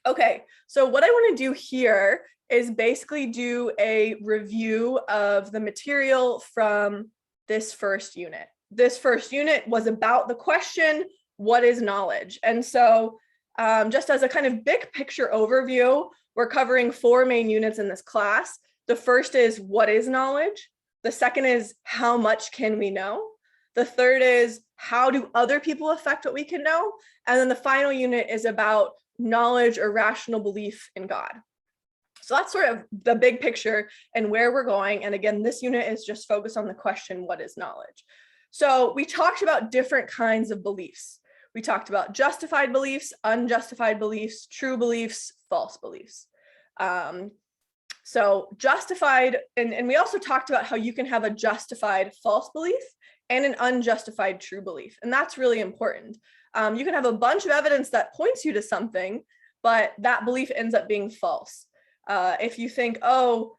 Okay, so what I want to do here is basically do a review of the material from this first unit. This first unit was about the question, what is knowledge? And so just as a kind of big picture overview, we're covering 4 main units in this class. The first is what is knowledge? The second is how much can we know? The third is how do other people affect what we can know? And then the final unit is about knowledge or rational belief in God. So that's sort of the big picture and where we're going. And again, this unit is just focused on the question, what is knowledge? So we talked about different kinds of beliefs. We talked about justified beliefs, unjustified beliefs, true beliefs, false beliefs. So justified, and we also talked about how you can have a justified false belief and an unjustified true belief. And that's really important. You can have a bunch of evidence that points you to something, but that belief ends up being false. If you think, oh,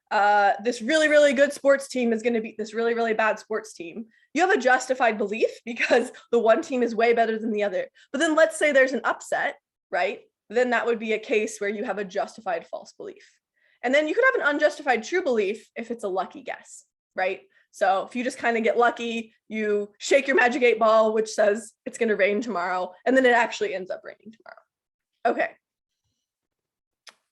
this really, really good sports team is going to beat this really, really bad sports team, you have a justified belief because the one team is way better than the other. But then let's say there's an upset, right? Then that would be a case where you have a justified false belief. And then you could have an unjustified true belief if it's a lucky guess, right? So if you just kind of get lucky, you shake your magic 8 ball, which says it's going to rain tomorrow, and then it actually ends up raining tomorrow. Okay.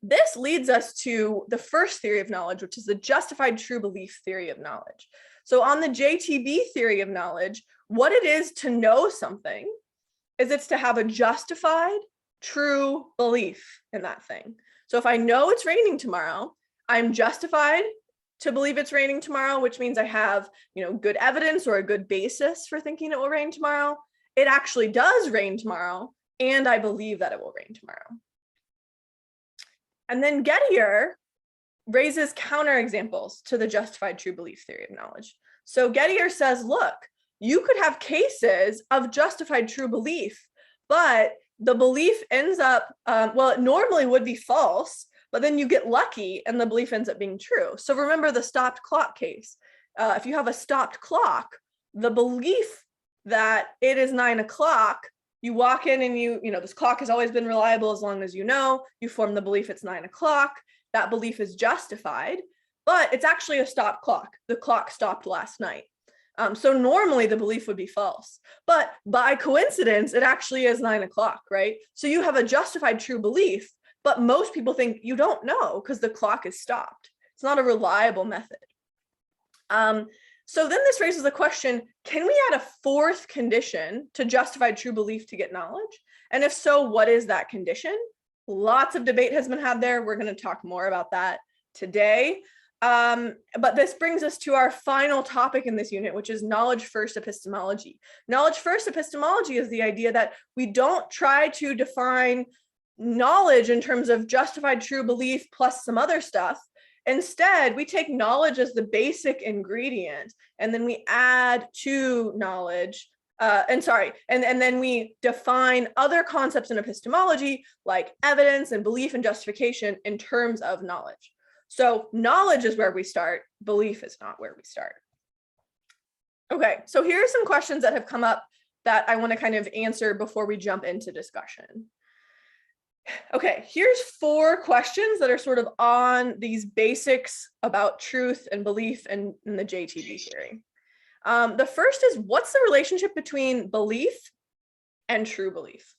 This leads us to the first theory of knowledge, which is the justified true belief theory of knowledge. So on the JTB theory of knowledge, what it is to know something is it's to have a justified true belief in that thing. So if I know it's raining tomorrow, I'm justified to believe it's raining tomorrow, which means I have, good evidence or a good basis for thinking it will rain tomorrow. It actually does rain tomorrow, and I believe that it will rain tomorrow. And then Gettier raises counterexamples to the justified true belief theory of knowledge. So Gettier says, look, you could have cases of justified true belief, but the belief ends up, it normally would be false, but then you get lucky and the belief ends up being true. So remember the stopped clock case. If you have a stopped clock, the belief that it is 9 o'clock, you walk in and this clock has always been reliable as long as you form the belief it's 9 o'clock. That belief is justified, but it's actually a stopped clock. The clock stopped last night. So normally the belief would be false, but by coincidence, it actually is 9 o'clock, right? So you have a justified true belief, but most people think you don't know because the clock is stopped. It's not a reliable method. So then this raises the question, can we add a fourth condition to justified true belief to get knowledge? And if so, what is that condition? Lots of debate has been had there. We're going to talk more about that today. But this brings us to our final topic in this unit, which is knowledge-first epistemology. Knowledge-first epistemology is the idea that we don't try to define knowledge in terms of justified true belief plus some other stuff. Instead, we take knowledge as the basic ingredient, and then we add to knowledge, and then we define other concepts in epistemology like evidence and belief and justification in terms of knowledge. So knowledge is where we start, belief is not where we start. Okay, so here are some questions that have come up that I want to kind of answer before we jump into discussion. Okay, here's 4 questions that are sort of on these basics about truth and belief in the JTB theory. The first is, what's the relationship between belief and true belief?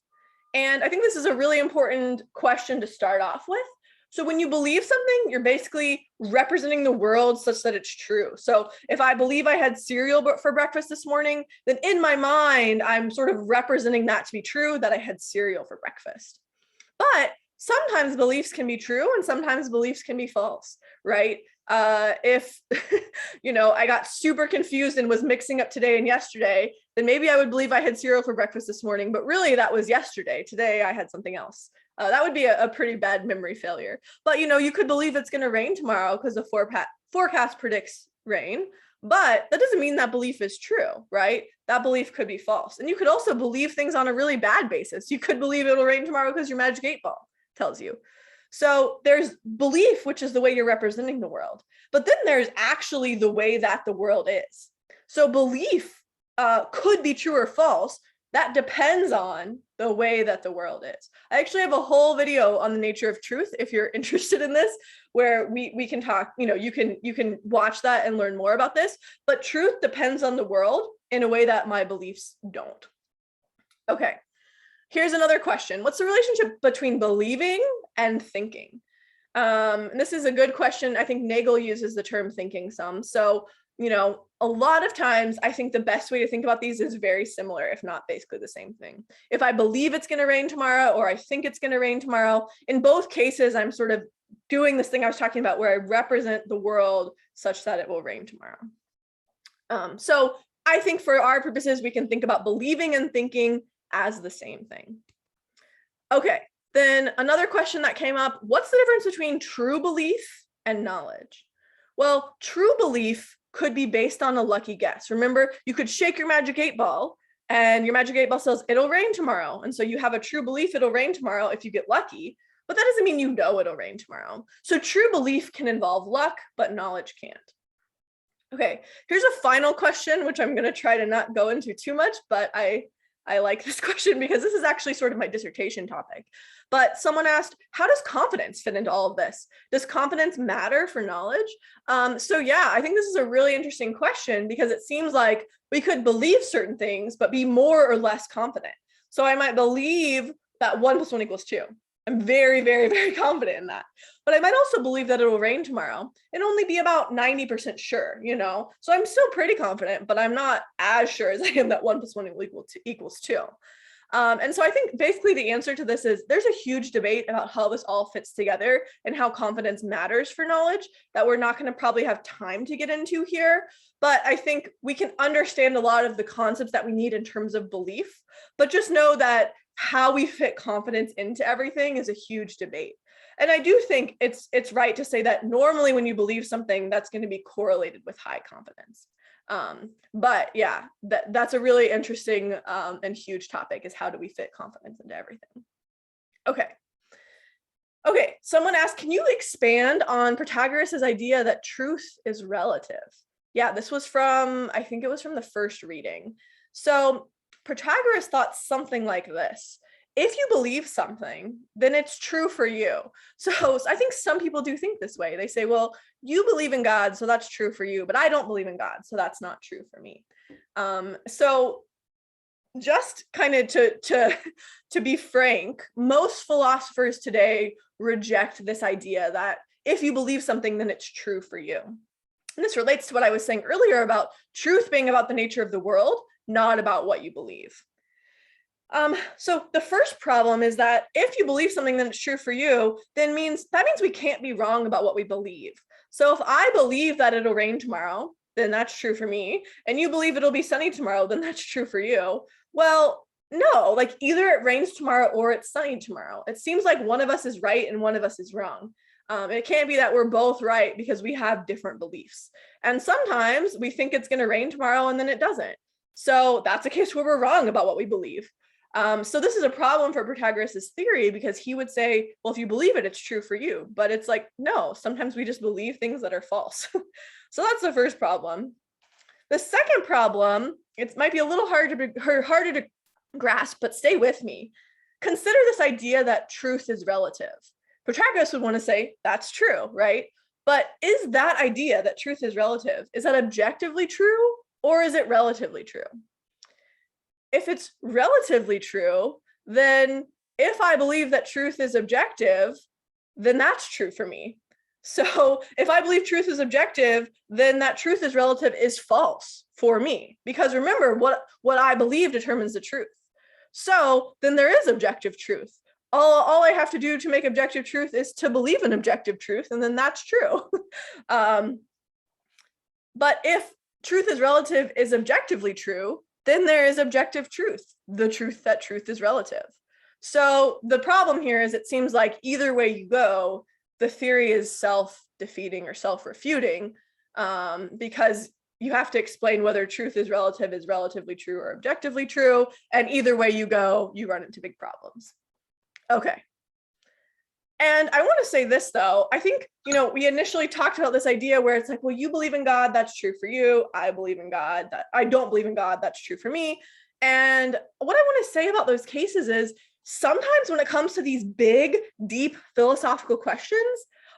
And I think this is a really important question to start off with. So when you believe something, you're basically representing the world such that it's true. So if I believe I had cereal for breakfast this morning, then in my mind, I'm sort of representing that to be true, that I had cereal for breakfast. But sometimes beliefs can be true and sometimes beliefs can be false, right? If, I got super confused and was mixing up today and yesterday, then maybe I would believe I had cereal for breakfast this morning, but really that was yesterday. Today I had something else. That would be a pretty bad memory failure. But, you could believe it's going to rain tomorrow because the forecast predicts rain, but that doesn't mean that belief is true, right? That belief could be false. And you could also believe things on a really bad basis. You could believe it'll rain tomorrow because your magic 8 ball tells you. So there's belief, which is the way you're representing the world. But then there's actually the way that the world is. So belief could be true or false that depends on the way that the world is. I actually have a whole video on the nature of truth if you're interested in this, where we can talk, you can watch that and learn more about this, but truth depends on the world in a way that my beliefs don't. Okay, here's another question. What's the relationship between believing and thinking? And this is a good question. I think Nagel uses the term thinking some. So, a lot of times I think the best way to think about these is very similar, if not basically the same thing. If I believe it's going to rain tomorrow, or I think it's going to rain tomorrow, in both cases, I'm sort of doing this thing I was talking about where I represent the world such that it will rain tomorrow. So I think for our purposes, we can think about believing and thinking as the same thing. Okay, then another question that came up, what's the difference between true belief and knowledge? Well, true belief could be based on a lucky guess. Remember, you could shake your magic 8-ball and your magic 8-ball says it'll rain tomorrow. And so you have a true belief it'll rain tomorrow if you get lucky, but that doesn't mean it'll rain tomorrow. So true belief can involve luck, but knowledge can't. Okay, here's a final question, which I'm going to try to not go into too much, but I like this question because this is actually sort of my dissertation topic. But someone asked, how does confidence fit into all of this? Does confidence matter for knowledge? So yeah, I think this is a really interesting question because it seems like we could believe certain things, but be more or less confident. So I might believe that 1 + 1 = 2. I'm very, very, very confident in that. But I might also believe that it will rain tomorrow and only be about 90% sure, So I'm still pretty confident, but I'm not as sure as I am that 1 + 1 = 2. And so I think basically the answer to this is there's a huge debate about how this all fits together and how confidence matters for knowledge that we're not going to probably have time to get into here. But I think we can understand a lot of the concepts that we need in terms of belief, but just know that how we fit confidence into everything is a huge debate. And I do think it's right to say that normally when you believe something, that's going to be correlated with high confidence. But yeah, that's a really interesting and huge topic, is how do we fit confidence into everything? Okay, someone asked, can you expand on Protagoras' idea that truth is relative? Yeah, this was I think it was from the first reading. So Protagoras thought something like this. If you believe something, then it's true for you. So I think some people do think this way. They say, well, you believe in God, so that's true for you, but I don't believe in God, so that's not true for me. So just kind of to be frank, most philosophers today reject this idea that if you believe something, then it's true for you. And this relates to what I was saying earlier about truth being about the nature of the world, not about what you believe. So the first problem is that if you believe something then it's true for you, that means we can't be wrong about what we believe. So if I believe that it'll rain tomorrow, then that's true for me. And you believe it'll be sunny tomorrow, then that's true for you. Well, no, like either it rains tomorrow or it's sunny tomorrow. It seems like one of us is right and one of us is wrong. It can't be that we're both right because we have different beliefs. And sometimes we think it's going to rain tomorrow and then it doesn't. So that's a case where we're wrong about what we believe. So this is a problem for Protagoras' theory because he would say, well, if you believe it, it's true for you. But it's like, no, sometimes we just believe things that are false. So that's the first problem. The second problem, it might be a little harder to grasp, but stay with me. Consider this idea that truth is relative. Protagoras would want to say that's true, right? But is that idea that truth is relative, is that objectively true or is it relatively true? If it's relatively true, then if I believe that truth is objective, then that's true for me. So if I believe truth is objective, then that truth is relative is false for me. Because remember, what I believe determines the truth. So then there is objective truth. All I have to do to make objective truth is to believe in objective truth, and then that's true. But if truth is relative is objectively true, then there is objective truth, the truth that truth is relative. So the problem here is it seems like either way you go, the theory is self-defeating or self-refuting, because you have to explain whether truth is relatively true or objectively true. And either way you go, you run into big problems. Okay. And I want to say this, though. I think, we initially talked about this idea where it's like, well, you believe in God, that's true for you. I believe in God, I don't believe in God, that's true for me. And what I want to say about those cases is sometimes when it comes to these big, deep philosophical questions,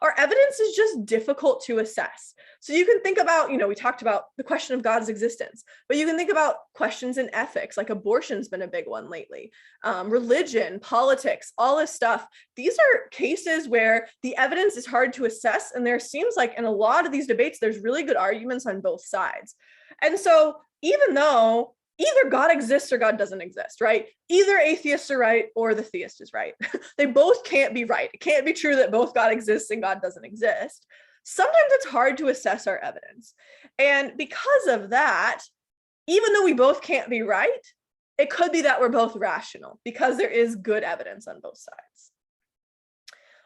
our evidence is just difficult to assess. So you can think about, we talked about the question of God's existence, but you can think about questions in ethics, like abortion's been a big one lately, religion, politics, all this stuff. These are cases where the evidence is hard to assess. And there seems like in a lot of these debates, there's really good arguments on both sides. And so even though either God exists or God doesn't exist, right? Either atheists are right or the theist is right. They both can't be right. It can't be true that both God exists and God doesn't exist. Sometimes it's hard to assess our evidence. And because of that, even though we both can't be right, it could be that we're both rational because there is good evidence on both sides.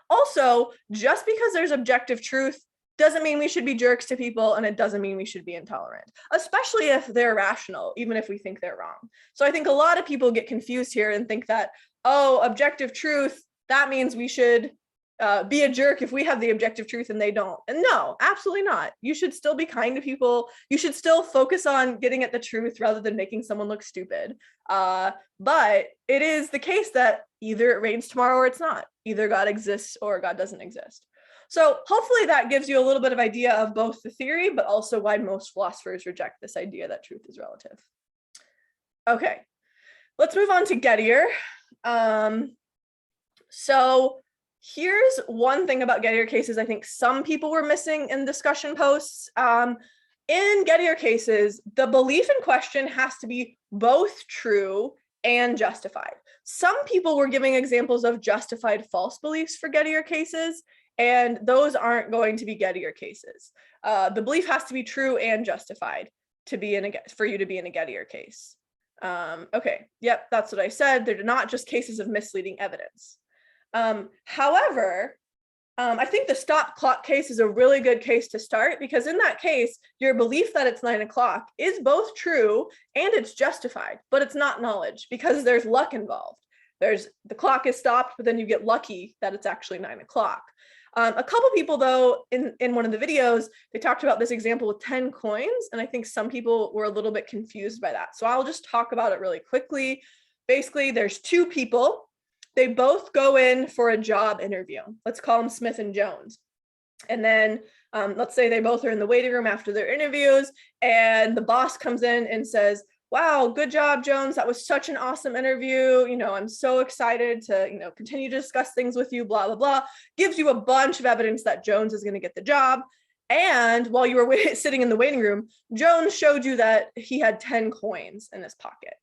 Also, just because there's objective truth doesn't mean we should be jerks to people, and it doesn't mean we should be intolerant, especially if they're rational, even if we think they're wrong. So I think a lot of people get confused here and think that, oh, objective truth, that means we should be a jerk if we have the objective truth and they don't. And no, absolutely not. You should still be kind to people. You should still focus on getting at the truth rather than making someone look stupid. But it is the case that either it rains tomorrow or it's not. Either God exists or God doesn't exist. So hopefully that gives you a little bit of idea of both the theory, but also why most philosophers reject this idea that truth is relative. Okay, let's move on to Gettier. So here's one thing about Gettier cases I think some people were missing in discussion posts. In Gettier cases, the belief in question has to be both true and justified. Some people were giving examples of justified false beliefs for Gettier cases, and those aren't going to be Gettier cases. The belief has to be true and justified to be for you to be in a Gettier case. Okay, yep, that's what I said. They're not just cases of misleading evidence. However, I think the stop clock case is a really good case to start, because in that case, your belief that it's 9 o'clock is both true and it's justified, but it's not knowledge because there's luck involved. The clock is stopped, but then you get lucky that it's actually 9 o'clock. A couple people, though, in one of the videos, they talked about this example with 10 coins, and I think some people were a little bit confused by that. So I'll just talk about it really quickly. Basically, there's two people. They both go in for a job interview. Let's call them Smith and Jones. And then let's say they both are in the waiting room after their interviews, and the boss comes in and says, wow, good job, Jones. That was such an awesome interview. I'm so excited to, continue to discuss things with you, blah, blah, blah. Gives you a bunch of evidence that Jones is going to get the job. And while you were sitting in the waiting room, Jones showed you that he had 10 coins in his pocket.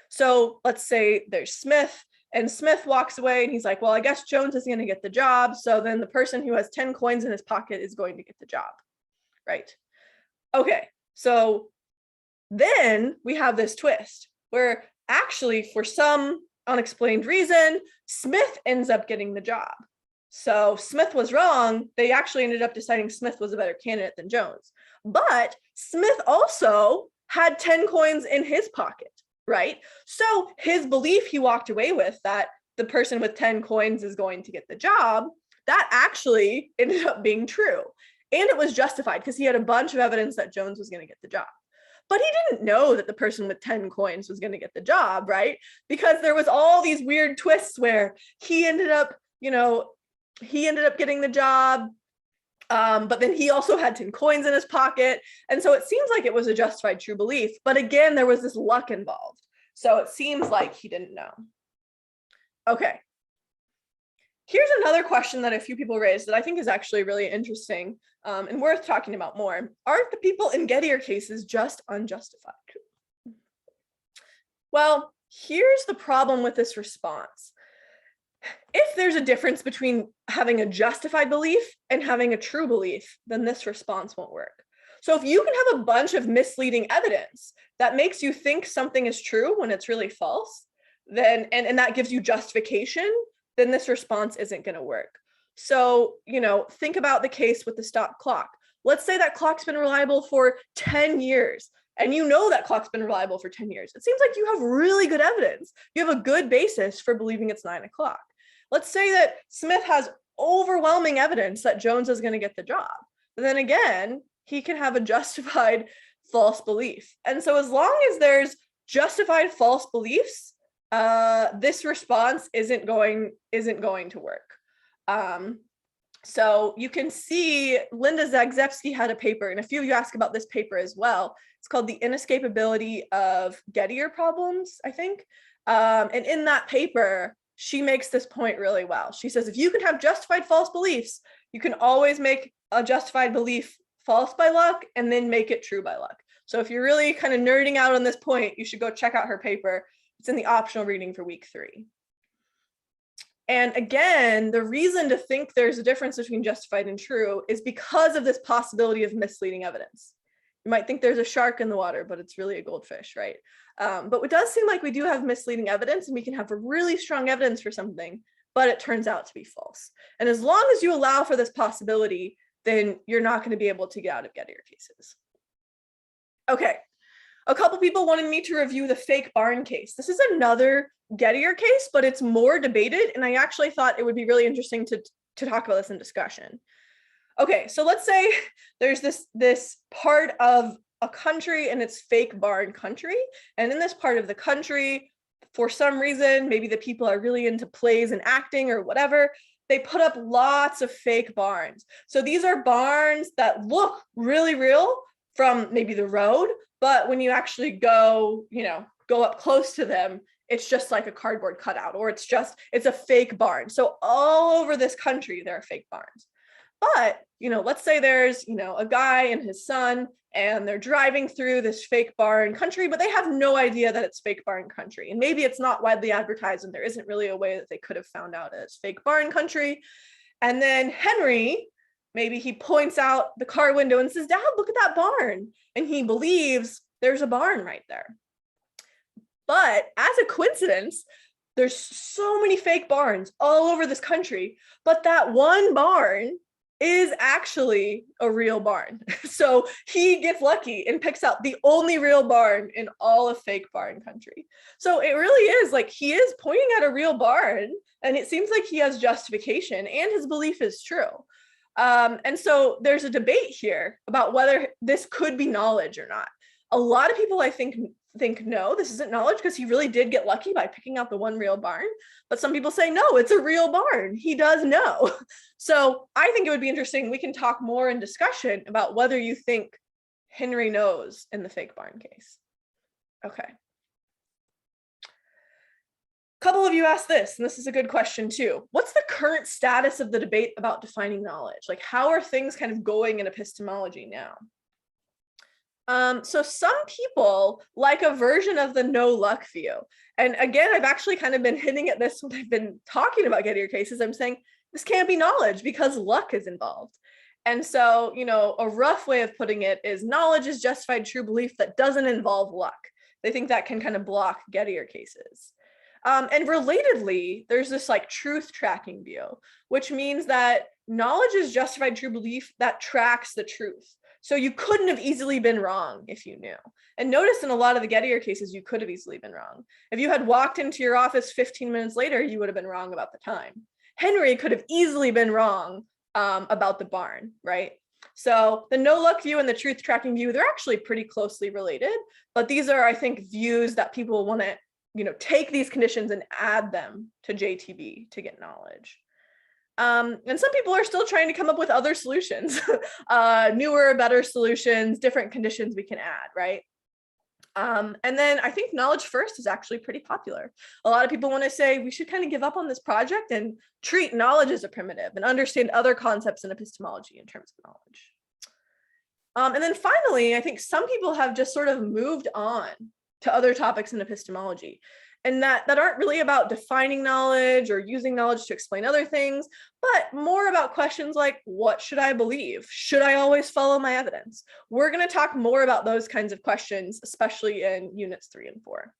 So let's say there's Smith, and Smith walks away and he's like, well, I guess Jones is going to get the job. So then the person who has 10 coins in his pocket is going to get the job, right? Okay, so then we have this twist where actually, for some unexplained reason, Smith ends up getting the job. So Smith was wrong. They actually ended up deciding Smith was a better candidate than Jones. But Smith also had 10 coins in his pocket, right? So his belief he walked away with, that the person with 10 coins is going to get the job, that actually ended up being true. And it was justified because he had a bunch of evidence that Jones was going to get the job. But he didn't know that the person with 10 coins was going to get the job, right? Because there was all these weird twists where he ended up getting the job, but then he also had 10 coins in his pocket. And so it seems like it was a justified true belief. But again, there was this luck involved. So it seems like he didn't know. Okay. Here's another question that a few people raised that I think is actually really interesting and worth talking about more. Aren't the people in Gettier cases just unjustified? Well, here's the problem with this response. If there's a difference between having a justified belief and having a true belief, then this response won't work. So if you can have a bunch of misleading evidence that makes you think something is true when it's really false, then and that gives you justification, then this response isn't going to work. So, think about the case with the stop clock. Let's say that clock's been reliable for 10 years, and that clock's been reliable for 10 years. It seems like you have really good evidence. You have a good basis for believing it's 9 o'clock. Let's say that Smith has overwhelming evidence that Jones is going to get the job. But then again, he can have a justified false belief. And so as long as there's justified false beliefs, this response isn't going to work. So you can see Linda Zagzebski had a paper, and a few of you asked about this paper as well. It's called The Inescapability of Gettier Problems, I think. And in that paper, she makes this point really well. She says, if you can have justified false beliefs, you can always make a justified belief false by luck and then make it true by luck. So if you're really kind of nerding out on this point, you should go check out her paper. It's in the optional reading for week 3. And again, the reason to think there's a difference between justified and true is because of this possibility of misleading evidence. You might think there's a shark in the water, but it's really a goldfish, right? But it does seem like we do have misleading evidence, and we can have really strong evidence for something, but it turns out to be false. And as long as you allow for this possibility, then you're not going to be able to get out of Gettier cases. Okay, a couple people wanted me to review the fake barn case. This is another Gettier case, but it's more debated, and I actually thought it would be really interesting to talk about this in discussion. Okay, so let's say there's this part of a country and it's fake barn country, and in this part of the country, for some reason, maybe the people are really into plays and acting or whatever, they put up lots of fake barns. So these are barns that look really real from maybe the road, but when you actually go up close to them, it's just like a cardboard cutout, or it's a fake barn. So all over this country, there are fake barns. But, let's say there's, a guy and his son, and they're driving through this fake barn country, but they have no idea that it's fake barn country. And maybe it's not widely advertised, and there isn't really a way that they could have found out it's fake barn country. And then Henry, maybe he points out the car window and says, Dad, look at that barn. And he believes there's a barn right there. But as a coincidence, there's so many fake barns all over this country, but that one barn is actually a real barn. So he gets lucky and picks out the only real barn in all of fake barn country. So it really is like he is pointing at a real barn, and it seems like he has justification and his belief is true. And so there's a debate here about whether this could be knowledge or not. A lot of people, I think no, this isn't knowledge because he really did get lucky by picking out the one real barn. But some people say, no, it's a real barn. He does know. So I think it would be interesting. We can talk more in discussion about whether you think Henry knows in the fake barn case. Okay. A couple of you asked this, and this is a good question too. What's the current status of the debate about defining knowledge? Like, how are things kind of going in epistemology now? So some people like a version of the no luck view. And again, I've actually kind of been hinting at this when I've been talking about Gettier cases. I'm saying this can't be knowledge because luck is involved. And so, a rough way of putting it is knowledge is justified true belief that doesn't involve luck. They think that can kind of block Gettier cases. And relatedly, there's this like truth tracking view, which means that knowledge is justified true belief that tracks the truth. So you couldn't have easily been wrong if you knew. And notice in a lot of the Gettier cases, you could have easily been wrong. If you had walked into your office 15 minutes later, you would have been wrong about the time. Henry could have easily been wrong about the barn, right? So the no luck view and the truth tracking view, they're actually pretty closely related, but these are, I think, views that people want to, take these conditions and add them to JTB to get knowledge. And some people are still trying to come up with other solutions, newer, better solutions, different conditions we can add, right? And then I think knowledge first is actually pretty popular. A lot of people want to say we should kind of give up on this project and treat knowledge as a primitive and understand other concepts in epistemology in terms of knowledge. And then finally, I think some people have just sort of moved on to other topics in epistemology, and that aren't really about defining knowledge or using knowledge to explain other things, but more about questions like, what should I believe? Should I always follow my evidence? We're going to talk more about those kinds of questions, especially in units 3 and 4.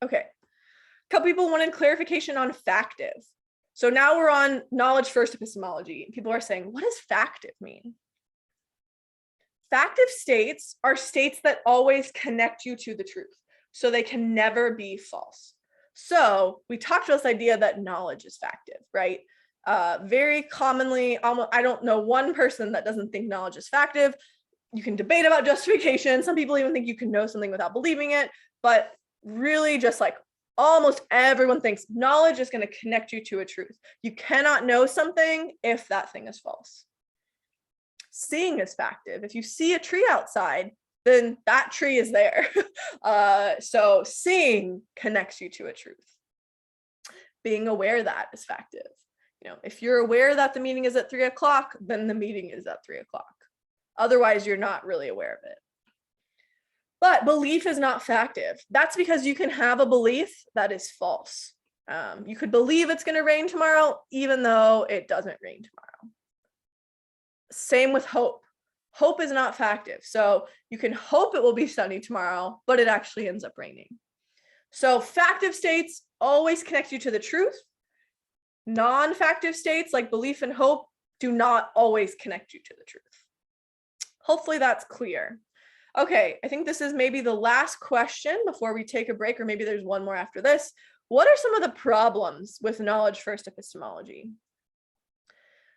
Okay, a couple people wanted clarification on factive. So now we're on knowledge first epistemology. People are saying, what does factive mean? Factive states are states that always connect you to the truth. So they can never be false. So we talked about this idea that knowledge is factive, right? Very commonly, I don't know one person that doesn't think knowledge is factive. You can debate about justification. Some people even think you can know something without believing it, but really just like almost everyone thinks knowledge is going to connect you to a truth. You cannot know something if that thing is false. Seeing is factive. If you see a tree outside, then that tree is there. So seeing connects you to a truth. Being aware that is factive. If you're aware that the meeting is at 3 o'clock, then the meeting is at 3 o'clock. Otherwise, you're not really aware of it. But belief is not factive. That's because you can have a belief that is false. You could believe it's going to rain tomorrow, even though it doesn't rain tomorrow. Same with hope. Hope is not factive. So you can hope it will be sunny tomorrow, but it actually ends up raining. So factive states always connect you to the truth. Non-factive states like belief and hope do not always connect you to the truth. Hopefully that's clear. Okay, I think this is maybe the last question before we take a break, or maybe there's one more after this. What are some of the problems with knowledge-first epistemology?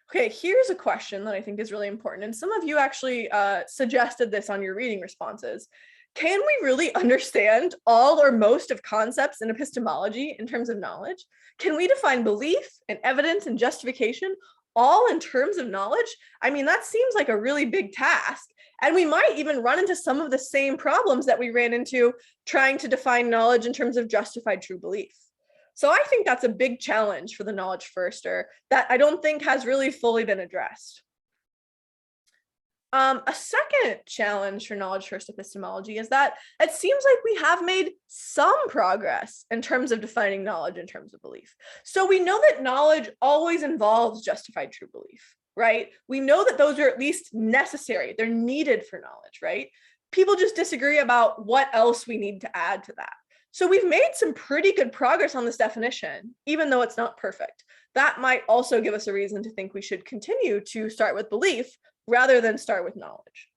Okay, here's a question that I think is really important, and some of you actually suggested this on your reading responses. Can we really understand all or most of concepts in epistemology in terms of knowledge? Can we define belief and evidence and justification all in terms of knowledge? I mean, that seems like a really big task. And we might even run into some of the same problems that we ran into trying to define knowledge in terms of justified true belief. So I think that's a big challenge for the knowledge firster that I don't think has really fully been addressed. A second challenge for knowledge first epistemology is that it seems like we have made some progress in terms of defining knowledge in terms of belief. So we know that knowledge always involves justified true belief, right? We know that those are at least necessary. They're needed for knowledge, right? People just disagree about what else we need to add to that. So we've made some pretty good progress on this definition, even though it's not perfect. That might also give us a reason to think we should continue to start with belief rather than start with knowledge.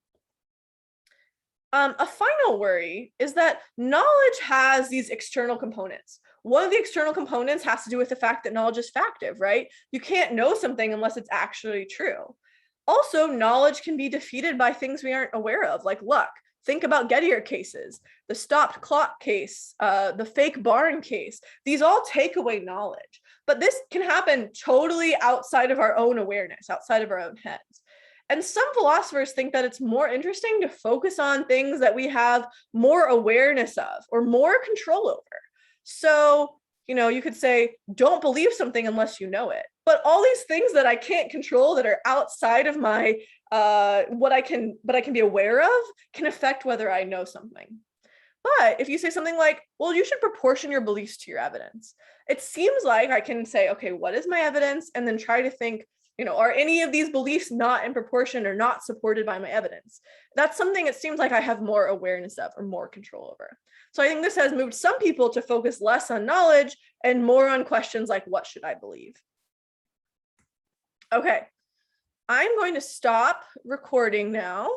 A final worry is that knowledge has these external components. One of the external components has to do with the fact that knowledge is factive, right? You can't know something unless it's actually true. Also, knowledge can be defeated by things we aren't aware of, like luck. Think about Gettier cases, the stopped clock case, the fake barn case. These all take away knowledge, but this can happen totally outside of our own awareness, outside of our own heads. And some philosophers think that it's more interesting to focus on things that we have more awareness of or more control over. So, you could say, don't believe something unless you know it. But all these things that I can't control that are outside of my what I can be aware of can affect whether I know something. But if you say something like, well, you should proportion your beliefs to your evidence, it seems like I can say, okay, what is my evidence? And then try to think, are any of these beliefs not in proportion or not supported by my evidence? That's something it seems like I have more awareness of or more control over. So I think this has moved some people to focus less on knowledge and more on questions like, what should I believe? Okay, I'm going to stop recording now.